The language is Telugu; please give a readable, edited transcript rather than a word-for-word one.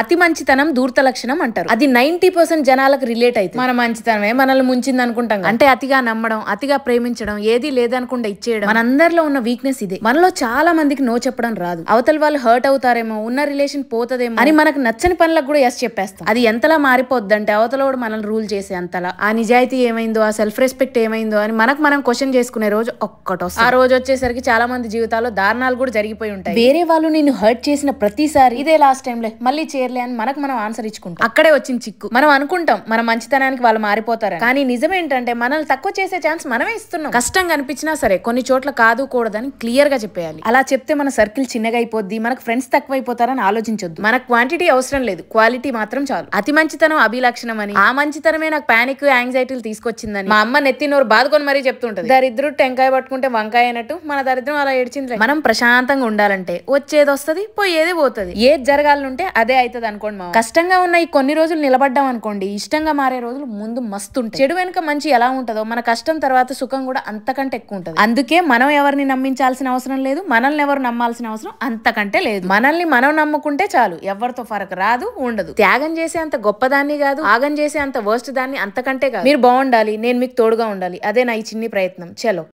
అతి మంచితనం దూర్త లక్షణం అంటారు. అది 90% జనాలకు రిలేట్ అయితే మన మంచితనమే మనల్ని ముంచింది అనుకుంటాం. అంటే అతిగా నమ్మడం, అతిగా ప్రేమించడం, ఏది లేదనుకుంటే ఇచ్చేయడం మనందరిలో ఉన్న వీక్నెస్ ఇదే. మనలో చాలా మందికి నో చెప్పడం రాదు. అవతల వాళ్ళు హర్ట్ అవుతారేమో, ఉన్న రిలేషన్ పోతదేమో అని మనకు నచ్చని పనులకు కూడా ఎస్ చెప్పేస్తాం. అది ఎంతలా మారిపోద్దంటే అవతలోడు మనల్ని రూల్ చేసే అంతలా. ఆ నిజాయితీ ఏమైందో, ఆ సెల్ఫ్ రెస్పెక్ట్ ఏమైందో అని మనకు మనం క్వశ్చన్ చేసుకునే రోజు ఒక్కటొస్తుంది. ఆ రోజు వచ్చేసరికి చాలా మంది జీవితాల్లో దారుణాలు కూడా జరిగిపోయి ఉంటాయి. వేరే వాళ్ళు నిన్ను హర్ట్ చేసిన ప్రతిసారి ఇదే లాస్ట్ టైంలే, మళ్ళీ చేరలే అని మనకు మనం ఆన్సర్ ఇచ్చుకుంటాం. అక్కడే వచ్చింది చిక్కు. మనం అనుకుంటాం మన మంచితనానికి వాళ్ళు మారిపోతారని. కానీ నిజం ఏంటంటే మనల్ని తక్కువ చేసే ఛాన్స్ మనమే ఇస్తున్నాం. కష్టం కనిపించినా సరే కొన్ని చోట్ల కాదు కూడదని క్లియర్ గా చెప్పేయాలి. అలా చెప్తే మన సర్కిల్ చిన్నగా అయిపోద్ది, మనకు ఫ్రెండ్స్ తక్కువైపోతారని ఆలోచించొద్దు. మనకు క్వాంటిటీ అవసరం లేదు, క్వాలిటీ మాత్రం చాలు. అతి మంచితనం అభిలక్షణం అని, ఆ మంచితనమే నాకు పానిక్ యాంగ్జైటీలు తీసుకొచ్చిందని మా అమ్మ నెత్తి నోరు బాదుకొని మరీ చెప్తుంటది. దరిద్రుడు టెంకాయ పట్టుకుంటే వంకాయ అయినట్టు మన దరిద్రం అలా ఏడ్చింది. మనం ప్రశాంతంగా ఉండాలంటే వచ్చేది వస్తుంది, పోయేది పోతుంది. ఏది జరగాలంటే అదే అవుతుంది అనుకోండి. మా కష్టంగా ఉన్న ఈ కొన్ని రోజులు నిలబడ్డాం అనుకోండి, ఇష్టంగా మారే రోజులు ముందు మస్తు ఉంటాయి. చెడు వెనుక మంచి ఎలా ఉంటుందో మన కష్టం తర్వాత సుఖం కూడా అంతకంటే ఎక్కువ ఉంటుంది. అందుకే మనం ఎవరిని నమ్మించాల్సిన అవసరం లేదు, మనల్ని ఎవరు నమ్మాల్సిన అవసరం అంతకంటే లేదు. మనల్ని మనం నమ్ముకుంటే చాలు, ఎవరితో ఫరక్ రాదు, ఉండదు. త్యాగం చేసే అంత గొప్పదాన్ని కాదు, ఆగం చేసే అంత వర్స్ట్ దాన్ని అంతకంటే కాదు. మీరు బాగుండాలి, నేను మీకు తోడుగా ఉండాలి. అదే నా ఈ చిన్ని ప్రయత్నం. చలో.